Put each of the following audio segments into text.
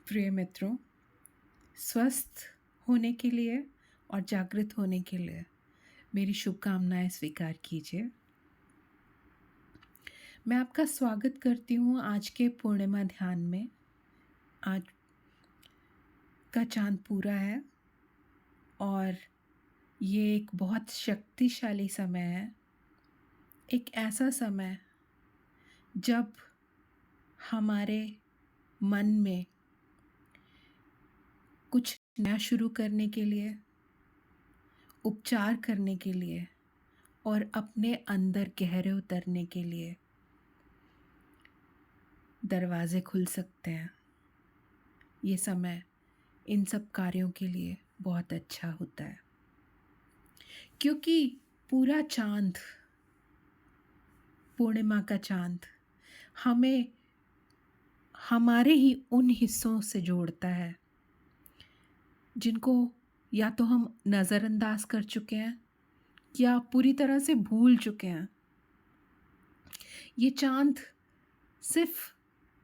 प्रिय मित्रों, स्वस्थ होने के लिए और जागृत होने के लिए मेरी शुभकामनाएं स्वीकार कीजिए। मैं आपका स्वागत करती हूँ आज के पूर्णिमा ध्यान में। आज का चांद पूरा है और ये एक बहुत शक्तिशाली समय है। एक ऐसा समय जब हमारे मन में कुछ नया शुरू करने के लिए, उपचार करने के लिए और अपने अंदर गहरे उतरने के लिए दरवाज़े खुल सकते हैं। ये समय इन सब कार्यों के लिए बहुत अच्छा होता है, क्योंकि पूरा चांद, पूर्णिमा का चांद हमें हमारे ही उन हिस्सों से जोड़ता है जिनको या तो हम नज़रअंदाज कर चुके हैं या पूरी तरह से भूल चुके हैं। ये चांद सिर्फ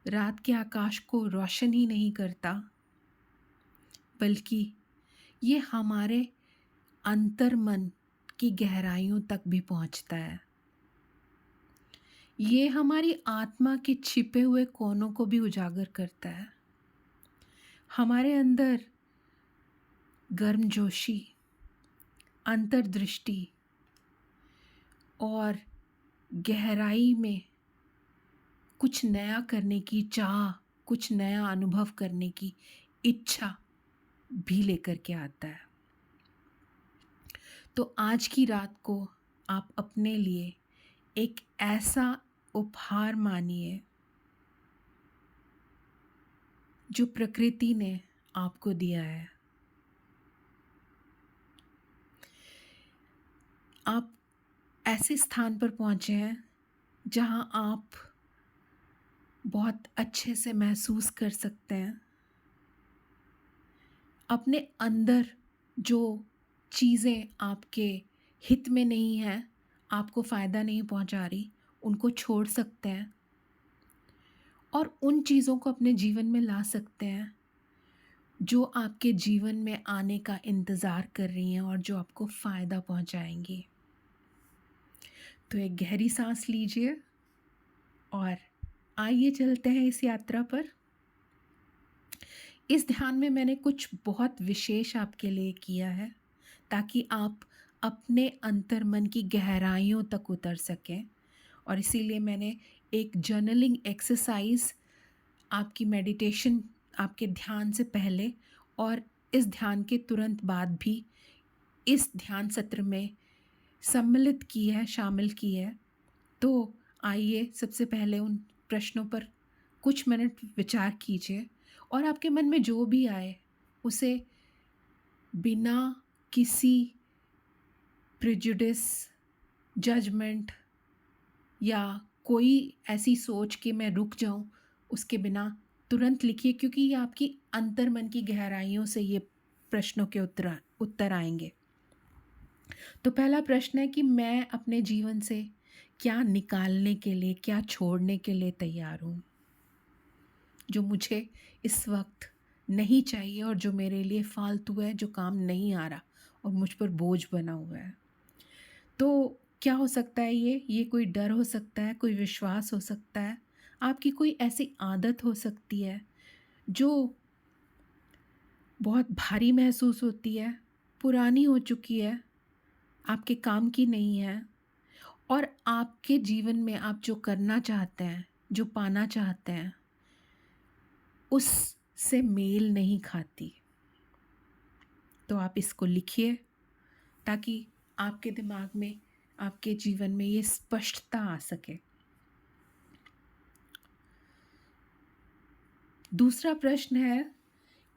रात के आकाश को रोशन ही नहीं करता, बल्कि ये हमारे अंतर्मन की गहराइयों तक भी पहुंचता है। ये हमारी आत्मा के छिपे हुए कोनों को भी उजागर करता है। हमारे अंदर गर्मजोशी, अंतर्दृष्टि और गहराई में कुछ नया करने की चाह, कुछ नया अनुभव करने की इच्छा भी लेकर के आता है। तो आज की रात को आप अपने लिए एक ऐसा उपहार मानिए जो प्रकृति ने आपको दिया है। आप ऐसे स्थान पर पहुंचे हैं जहां आप बहुत अच्छे से महसूस कर सकते हैं अपने अंदर जो चीज़ें आपके हित में नहीं हैं, आपको फ़ायदा नहीं पहुंचा रही, उनको छोड़ सकते हैं और उन चीज़ों को अपने जीवन में ला सकते हैं जो आपके जीवन में आने का इंतज़ार कर रही हैं और जो आपको फ़ायदा पहुंचाएंगी। तो एक गहरी सांस लीजिए और आइए चलते हैं इस यात्रा पर। इस ध्यान में मैंने कुछ बहुत विशेष आपके लिए किया है ताकि आप अपने अंतर्मन की गहराइयों तक उतर सकें, और इसीलिए मैंने एक जर्नलिंग एक्सरसाइज आपकी मेडिटेशन, आपके ध्यान से पहले और इस ध्यान के तुरंत बाद भी इस ध्यान सत्र में सम्मिलित की है, शामिल की है। तो आइए सबसे पहले उन प्रश्नों पर कुछ मिनट विचार कीजिए और आपके मन में जो भी आए उसे बिना किसी प्रेजुडिस, जजमेंट या कोई ऐसी सोच कि मैं रुक जाऊं, उसके बिना तुरंत लिखिए, क्योंकि ये आपकी अंतर्मन की गहराइयों से ये प्रश्नों के उत्तर आएंगे। तो पहला प्रश्न है कि मैं अपने जीवन से क्या निकालने के लिए, क्या छोड़ने के लिए तैयार हूँ, जो मुझे इस वक्त नहीं चाहिए और जो मेरे लिए फालतू है, जो काम नहीं आ रहा और मुझ पर बोझ बना हुआ है। तो क्या हो सकता है ये कोई डर हो सकता है, कोई विश्वास हो सकता है, आपकी कोई ऐसी आदत हो सकती है जो बहुत भारी महसूस होती है, पुरानी हो चुकी है, आपके काम की नहीं है और आपके जीवन में आप जो करना चाहते हैं, जो पाना चाहते हैं, उससे मेल नहीं खाती। तो आप इसको लिखिए ताकि आपके दिमाग में, आपके जीवन में ये स्पष्टता आ सके। दूसरा प्रश्न है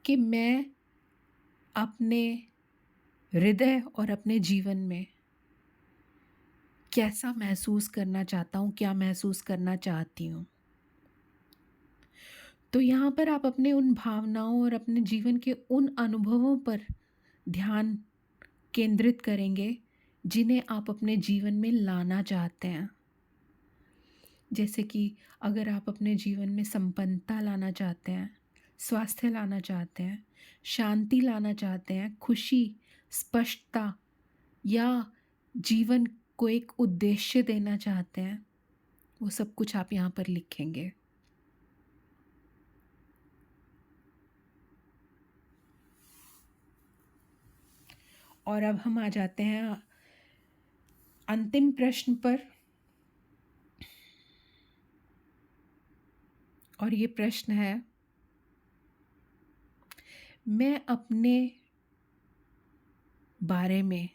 कि मैं अपने हृदय और अपने जीवन में कैसा महसूस करना चाहता हूँ, क्या महसूस करना चाहती हूँ। तो यहाँ पर आप अपने उन भावनाओं और अपने जीवन के उन अनुभवों पर ध्यान केंद्रित करेंगे जिन्हें आप अपने जीवन में लाना चाहते हैं। जैसे कि अगर आप अपने जीवन में संपन्नता लाना चाहते हैं, स्वास्थ्य लाना चाहते हैं, शांति लाना चाहते हैं, खुशी, स्पष्टता या जीवन को एक उद्देश्य देना चाहते हैं, वो सब कुछ आप यहाँ पर लिखेंगे। और अब हम आ जाते हैं अंतिम प्रश्न पर। और ये प्रश्न है, मैं अपने बारे में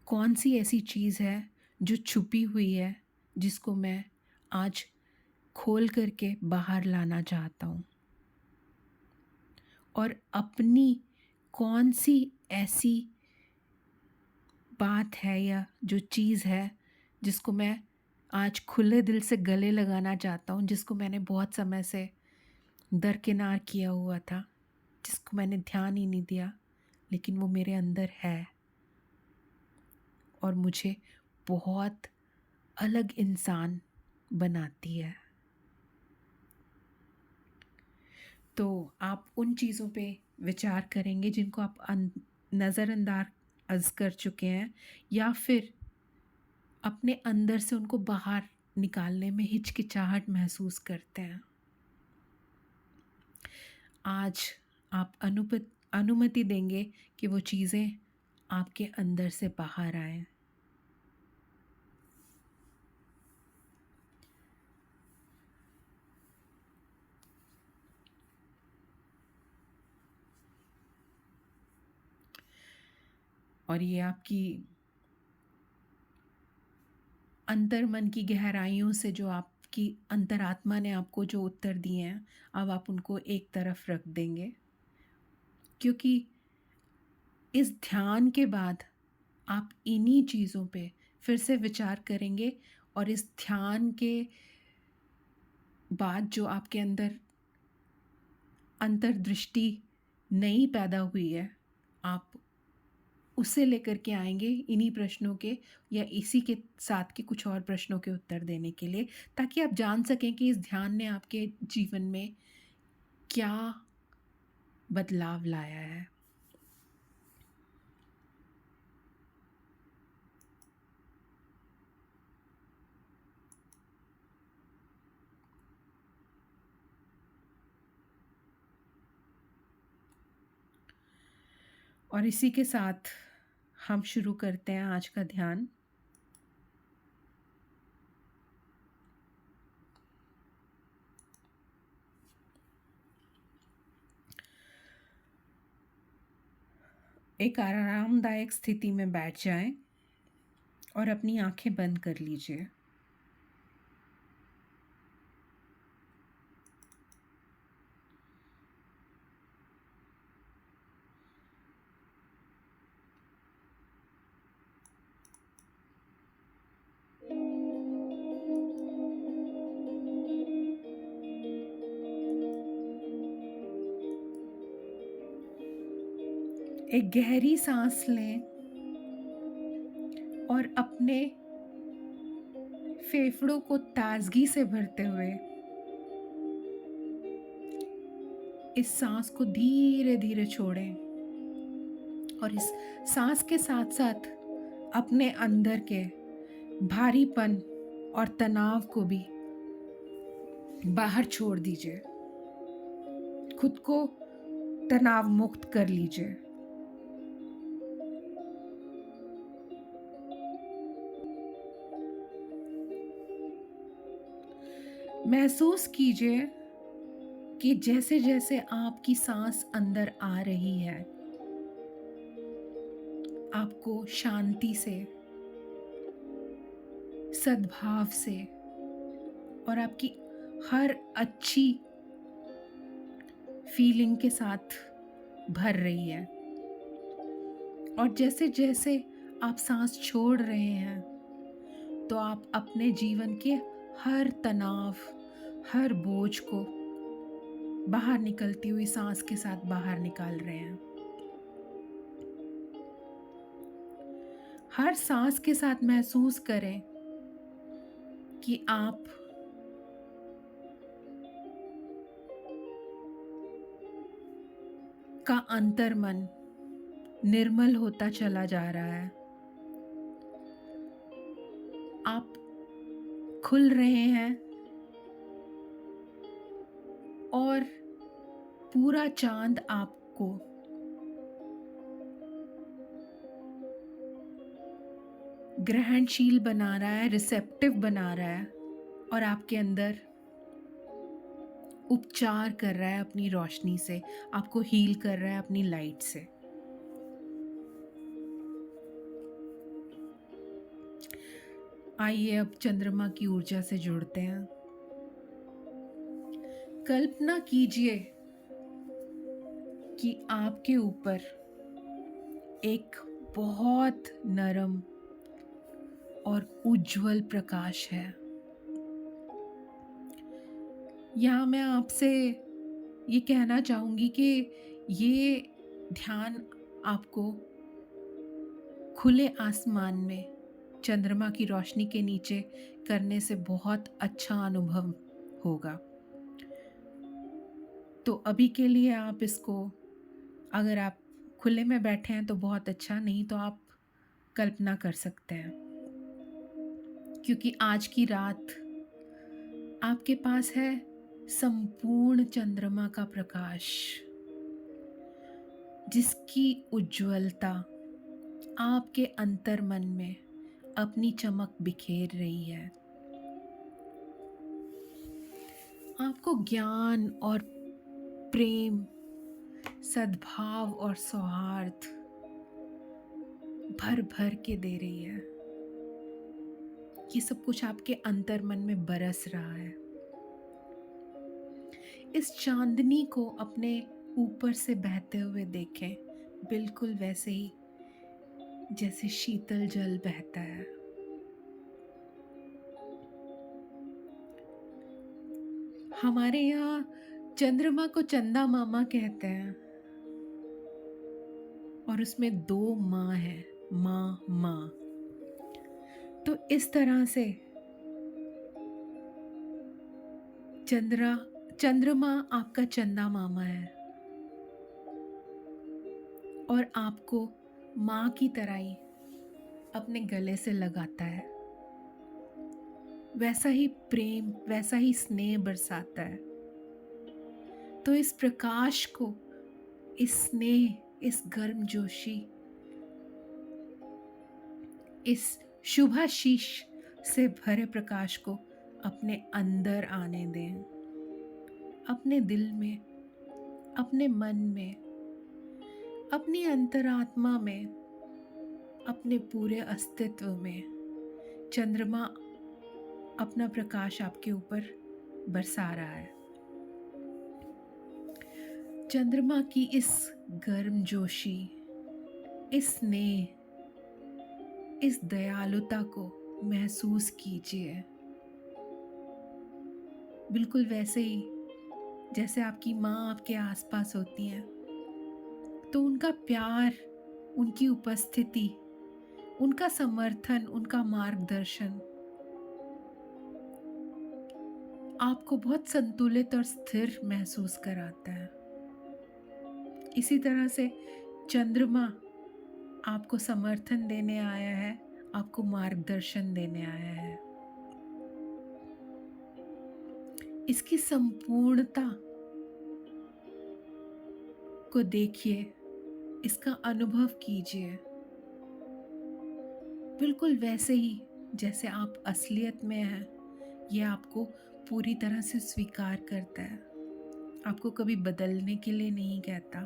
कौन सी ऐसी चीज़ है जो छुपी हुई है, जिसको मैं आज खोल करके बाहर लाना चाहता हूँ? और अपनी कौन सी ऐसी बात है या जो चीज़ है जिसको मैं आज खुले दिल से गले लगाना चाहता हूँ, जिसको मैंने बहुत समय से दरकिनार किया हुआ था, जिसको मैंने ध्यान ही नहीं दिया, लेकिन वो मेरे अंदर है और मुझे बहुत अलग इंसान बनाती है। तो आप उन चीज़ों पे विचार करेंगे जिनको आप नज़रअंदाज कर चुके हैं, या फिर अपने अंदर से उनको बाहर निकालने में हिचकिचाहट महसूस करते हैं। आज आप अनुमति देंगे कि वो चीज़ें आपके अंदर से बाहर आएं। और ये आपकी अंतर्मन की गहराइयों से, जो आपकी अंतरात्मा ने आपको जो उत्तर दिए हैं, अब आप उनको एक तरफ रख देंगे, क्योंकि इस ध्यान के बाद आप इन्हीं चीज़ों पे फिर से विचार करेंगे। और इस ध्यान के बाद जो आपके अंदर अंतर्दृष्टि नई पैदा हुई है, आप उसे लेकर के आएंगे इन्हीं प्रश्नों के या इसी के साथ के कुछ और प्रश्नों के उत्तर देने के लिए, ताकि आप जान सकें कि इस ध्यान ने आपके जीवन में क्या बदलाव लाया है। और इसी के साथ हम शुरू करते हैं आज का ध्यान। एक आरामदायक स्थिति में बैठ जाएं और अपनी आंखें बंद कर लीजिए। एक गहरी सांस लें और अपने फेफड़ों को ताजगी से भरते हुए इस सांस को धीरे धीरे छोड़ें। और इस सांस के साथ साथ अपने अंदर के भारीपन और तनाव को भी बाहर छोड़ दीजिए। खुद को तनाव मुक्त कर लीजिए। महसूस कीजिए कि जैसे जैसे आपकी सांस अंदर आ रही है, आपको शांति से, सद्भाव से और आपकी हर अच्छी फीलिंग के साथ भर रही है। और जैसे जैसे आप सांस छोड़ रहे हैं, तो आप अपने जीवन के हर तनाव, हर बोझ को बाहर निकलती हुई सांस के साथ बाहर निकाल रहे हैं। हर सांस के साथ महसूस करें कि आप आपका अंतर्मन निर्मल होता चला जा रहा है। आप खुल रहे हैं और पूरा चाँद आपको ग्रहणशील बना रहा है, रिसेप्टिव बना रहा है और आपके अंदर उपचार कर रहा है अपनी रोशनी से, आपको हील कर रहा है अपनी लाइट से। आइए अब चंद्रमा की ऊर्जा से जुड़ते हैं। कल्पना कीजिए कि आपके ऊपर एक बहुत नरम और उज्जवल प्रकाश है। यहाँ मैं आपसे ये कहना चाहूँगी कि ये ध्यान आपको खुले आसमान में चंद्रमा की रोशनी के नीचे करने से बहुत अच्छा अनुभव होगा। तो अभी के लिए आप इसको, अगर आप खुले में बैठे हैं तो बहुत अच्छा, नहीं तो आप कल्पना कर सकते हैं। क्योंकि आज की रात आपके पास है संपूर्ण चंद्रमा का प्रकाश, जिसकी उज्ज्वलता आपके अंतर्मन में अपनी चमक बिखेर रही है। आपको ज्ञान और प्रेम, सद्भाव और सौहार्द भर भर के दे रही है। ये सब कुछ आपके अंतर्मन में बरस रहा है। इस चांदनी को अपने ऊपर से बहते हुए देखें, बिल्कुल वैसे ही जैसे शीतल जल बहता है। हमारे यहाँ चंद्रमा को चंदा मामा कहते हैं और उसमें 2 माँ हैं, माँ। तो इस तरह से चंद्रमा आपका चंदा मामा है और आपको माँ की तरह ही अपने गले से लगाता है। वैसा ही प्रेम, वैसा ही स्नेह बरसाता है। तो इस प्रकाश को, इस स्नेह, इस गर्मजोशी, इस शुभाशीष से भरे प्रकाश को अपने अंदर आने दें, अपने दिल में, अपने मन में, अपनी अंतरात्मा में, अपने पूरे अस्तित्व में चंद्रमा अपना प्रकाश आपके ऊपर बरसा रहा है। चंद्रमा की इस गर्मजोशी, इस स्नेह, इस दयालुता को महसूस कीजिए। बिल्कुल वैसे ही जैसे आपकी माँ आपके आसपास होती हैं, तो उनका प्यार, उनकी उपस्थिति, उनका समर्थन, उनका मार्गदर्शन आपको बहुत संतुलित और स्थिर महसूस कराता है। इसी तरह से चंद्रमा आपको समर्थन देने आया है, आपको मार्गदर्शन देने आया है। इसकी संपूर्णता को देखिए, इसका अनुभव कीजिए, बिल्कुल वैसे ही जैसे आप असलियत में हैं। ये आपको पूरी तरह से स्वीकार करता है, आपको कभी बदलने के लिए नहीं कहता,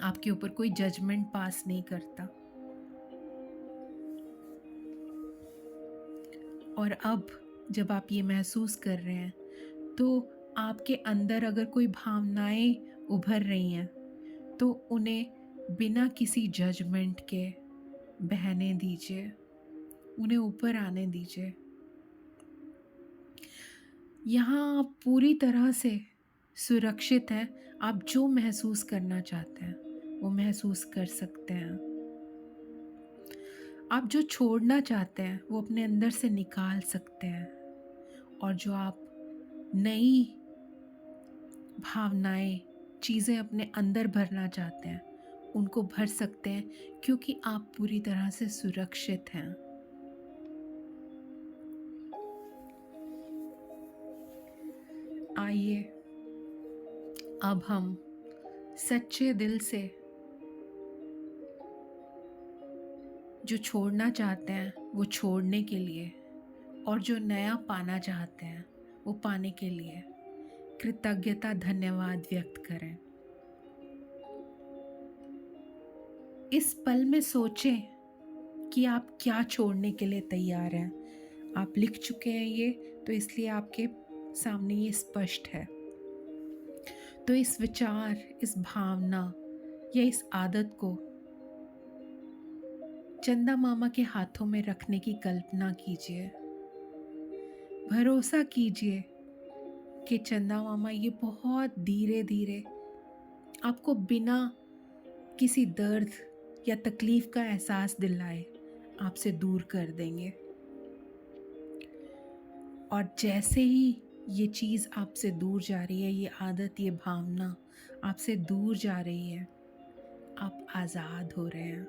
आपके ऊपर कोई जजमेंट पास नहीं करता। और अब जब आप ये महसूस कर रहे हैं, तो आपके अंदर अगर कोई भावनाएं उभर रही हैं, तो उन्हें बिना किसी जजमेंट के बहने दीजिए, उन्हें ऊपर आने दीजिए। यहाँ आप पूरी तरह से सुरक्षित हैं। आप जो महसूस करना चाहते हैं वो महसूस कर सकते हैं। आप जो छोड़ना चाहते हैं वो अपने अंदर से निकाल सकते हैं। और जो आप नई भावनाएं चीज़ें अपने अंदर भरना चाहते हैं, उनको भर सकते हैं क्योंकि आप पूरी तरह से सुरक्षित हैं। आइए अब हम सच्चे दिल से जो छोड़ना चाहते हैं वो छोड़ने के लिए, और जो नया पाना चाहते हैं वो पाने के लिए कृतज्ञता धन्यवाद व्यक्त करें। इस पल में सोचें कि आप क्या छोड़ने के लिए तैयार हैं। आप लिख चुके हैं ये, तो इसलिए आपके सामने ये स्पष्ट है। तो इस विचार, इस भावना या इस आदत को चंदा मामा के हाथों में रखने की कल्पना कीजिए। भरोसा कीजिए कि चंदा मामा ये बहुत धीरे धीरे आपको बिना किसी दर्द या तकलीफ का एहसास दिलाए आपसे दूर कर देंगे। और जैसे ही ये चीज़ आपसे दूर जा रही है, ये आदत, ये भावना आपसे दूर जा रही है, आप आज़ाद हो रहे हैं।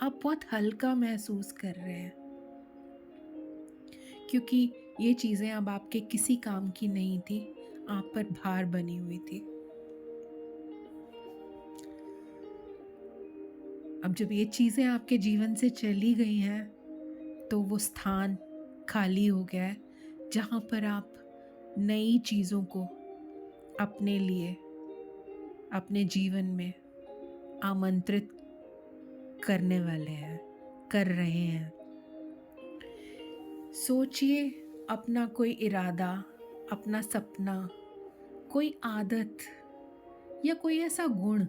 आप बहुत हल्का महसूस कर रहे हैं क्योंकि ये चीज़ें अब आपके किसी काम की नहीं थी, आप पर भार बनी हुई थी। अब जब ये चीज़ें आपके जीवन से चली गई हैं, तो वो स्थान खाली हो गया है जहाँ पर आप नई चीज़ों को अपने लिए, अपने जीवन में आमंत्रित करने वाले हैं, कर रहे हैं। सोचिए अपना कोई इरादा, अपना सपना, कोई आदत या कोई ऐसा गुण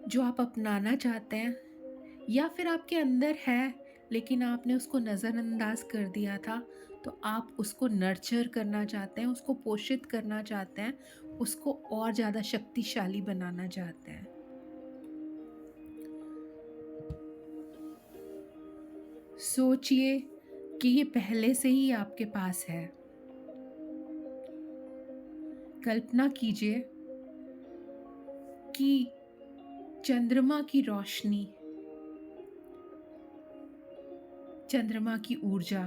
जो आप अपनाना चाहते हैं, या फिर आपके अंदर है लेकिन आपने उसको नज़रअंदाज कर दिया था, तो आप उसको नर्चर करना चाहते हैं, उसको पोषित करना चाहते हैं, उसको और ज़्यादा शक्तिशाली बनाना चाहते हैं। सोचिए कि ये पहले से ही आपके पास है। कल्पना कीजिए कि चंद्रमा की रोशनी, चंद्रमा की ऊर्जा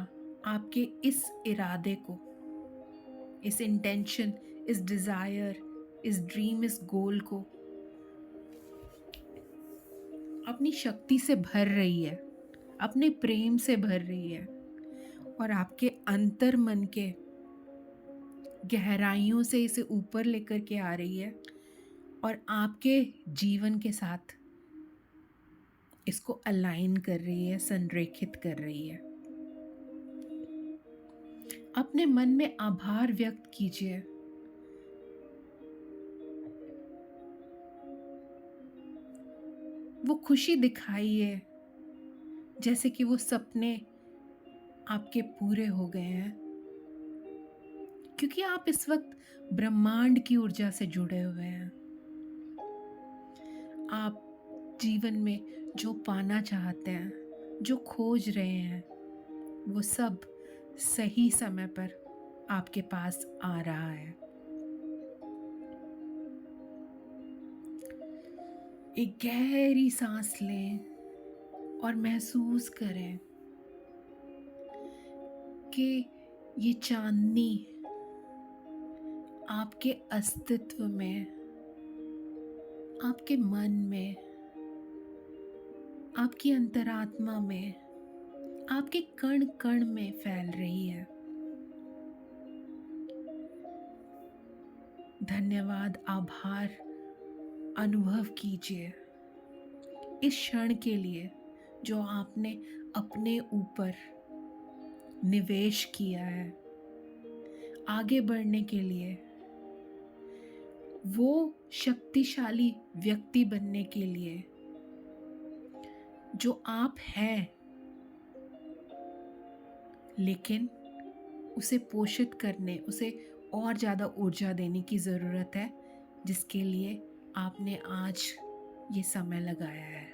आपके इस इरादे को, इस इंटेंशन, इस डिज़ायर, इस ड्रीम, इस गोल को अपनी शक्ति से भर रही है, अपने प्रेम से भर रही है, और आपके अंतर मन के गहराइयों से इसे ऊपर लेकर के आ रही है और आपके जीवन के साथ इसको अलाइन कर रही है, संरेखित कर रही है। अपने मन में आभार व्यक्त कीजिए। वो खुशी दिखाइए जैसे कि वो सपने आपके पूरे हो गए हैं, क्योंकि आप इस वक्त ब्रह्मांड की ऊर्जा से जुड़े हुए हैं। आप जीवन में जो पाना चाहते हैं, जो खोज रहे हैं, वो सब सही समय पर आपके पास आ रहा है। एक गहरी सांस लें और महसूस करें कि ये चांदनी आपके अस्तित्व में, आपके मन में, आपकी अंतरात्मा में, आपके कण कण में फैल रही है। धन्यवाद, आभार अनुभव कीजिए इस क्षण के लिए जो आपने अपने ऊपर निवेश किया है, आगे बढ़ने के लिए, वो शक्तिशाली व्यक्ति बनने के लिए जो आप हैं, लेकिन उसे पोषित करने, उसे और ज़्यादा ऊर्जा देने की ज़रूरत है, जिसके लिए आपने आज ये समय लगाया है।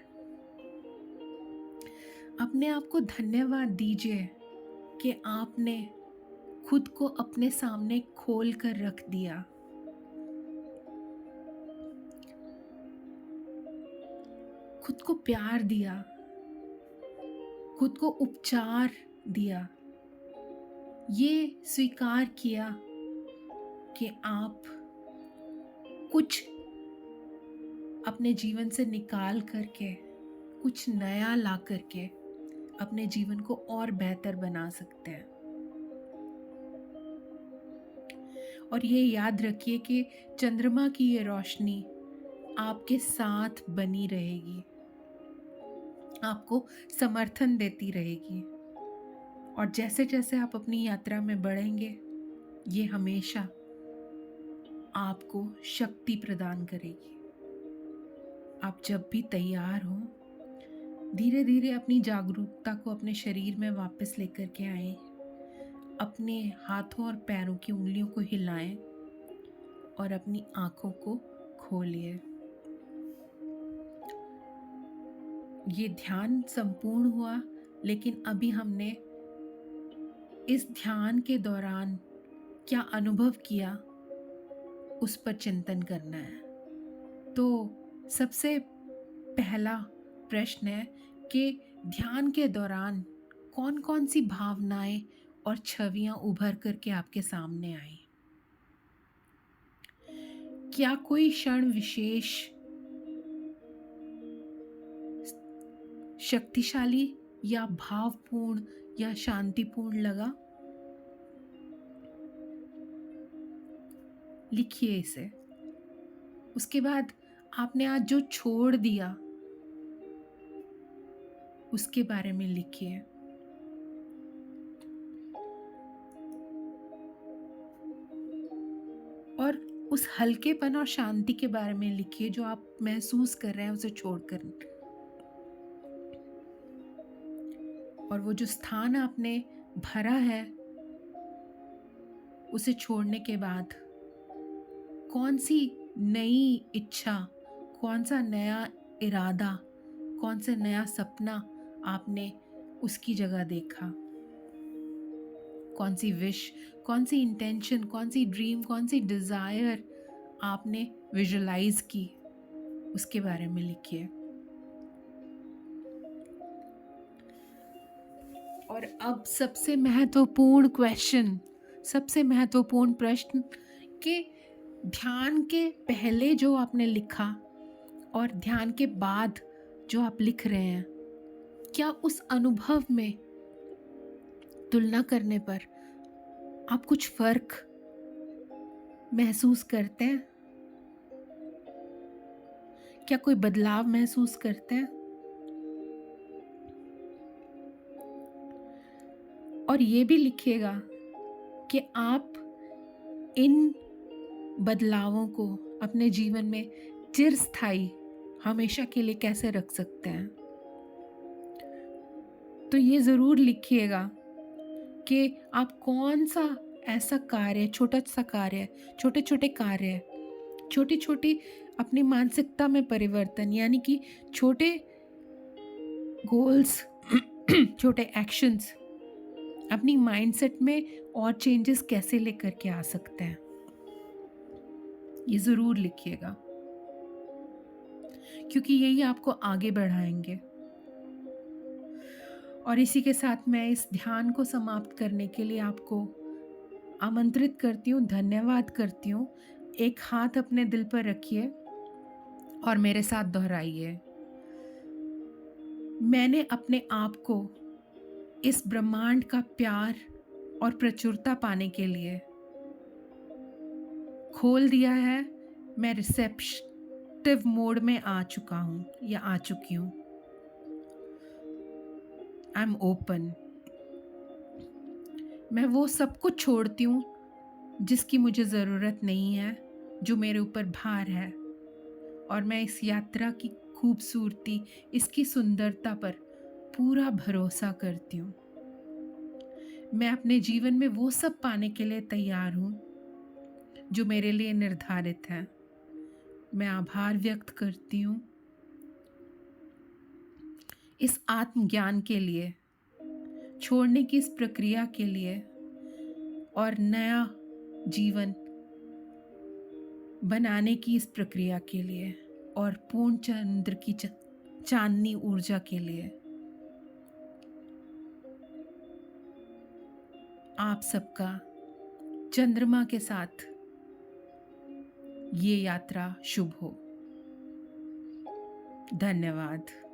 अपने आप को धन्यवाद दीजिए कि आपने खुद को अपने सामने खोल कर रख दिया। खुद को प्यार दिया, खुद को उपचार दिया, ये स्वीकार किया कि आप कुछ अपने जीवन से निकाल करके, कुछ नया ला करके अपने जीवन को और बेहतर बना सकते हैं। और ये याद रखिए कि चंद्रमा की ये रोशनी आपके साथ बनी रहेगी, आपको समर्थन देती रहेगी, और जैसे जैसे आप अपनी यात्रा में बढ़ेंगे, ये हमेशा आपको शक्ति प्रदान करेगी। आप जब भी तैयार हो, धीरे धीरे अपनी जागरूकता को अपने शरीर में वापस लेकर के आएं, अपने हाथों और पैरों की उंगलियों को हिलाएं और अपनी आंखों को खोलिए। ये ध्यान संपूर्ण हुआ, लेकिन अभी हमने इस ध्यान के दौरान क्या अनुभव किया उस पर चिंतन करना है। तो सबसे पहला प्रश्न है कि ध्यान के दौरान कौन कौन सी भावनाएं और छवियां उभर करके आपके सामने आई? क्या कोई क्षण विशेष शक्तिशाली या भावपूर्ण या शांतिपूर्ण लगा? लिखिए इसे। उसके बाद आपने आज जो छोड़ दिया उसके बारे में लिखिए। और उस हल्केपन और शांति के बारे में लिखिए जो आप महसूस कर रहे हैं उसे छोड़कर। और वो जो स्थान आपने भरा है उसे छोड़ने के बाद कौन सी नई इच्छा, कौन सा नया इरादा, कौन सा नया सपना आपने उसकी जगह देखा? कौन सी विश, कौन सी इंटेंशन, कौन सी ड्रीम, कौन सी डिज़ायर आपने विजुलाइज की, उसके बारे में लिखिए। और अब सबसे महत्वपूर्ण क्वेश्चन, सबसे महत्वपूर्ण प्रश्न कि ध्यान के पहले जो आपने लिखा और ध्यान के बाद जो आप लिख रहे हैं, क्या उस अनुभव में तुलना करने पर आप कुछ फर्क महसूस करते हैं? क्या कोई बदलाव महसूस करते हैं? और ये भी लिखिएगा कि आप इन बदलावों को अपने जीवन में चिरस्थायी, हमेशा के लिए कैसे रख सकते हैं। तो ये ज़रूर लिखिएगा कि आप कौन सा ऐसा कार्य, छोटा सा कार्य, छोटे छोटे कार्य, छोटी छोटी अपनी मानसिकता में परिवर्तन, यानी कि छोटे गोल्स, छोटे एक्शंस, अपनी माइंडसेट में और चेंजेस कैसे लेकर के आ सकते हैं, ये ज़रूर लिखिएगा, क्योंकि यही आपको आगे बढ़ाएंगे। और इसी के साथ मैं इस ध्यान को समाप्त करने के लिए आपको आमंत्रित करती हूँ, धन्यवाद करती हूँ। एक हाथ अपने दिल पर रखिए और मेरे साथ दोहराइए। मैंने अपने आप को इस ब्रह्मांड का प्यार और प्रचुरता पाने के लिए खोल दिया है। मैं रिसेप्टिव मोड में आ चुका हूँ या आ चुकी हूँ। I am open. मैं वो सब कुछ छोड़ती हूँ जिसकी मुझे ज़रूरत नहीं है, जो मेरे ऊपर भार है, और मैं इस यात्रा की खूबसूरती, इसकी सुंदरता पर पूरा भरोसा करती हूँ। मैं अपने जीवन में वो सब पाने के लिए तैयार हूँ जो मेरे लिए निर्धारित है। मैं आभार व्यक्त करती हूँ इस आत्मज्ञान के लिए, छोड़ने की इस प्रक्रिया के लिए, और नया जीवन बनाने की इस प्रक्रिया के लिए, और पूर्ण चंद्र की चांदनी ऊर्जा के लिए। आप सबका चंद्रमा के साथ ये यात्रा शुभ हो। धन्यवाद।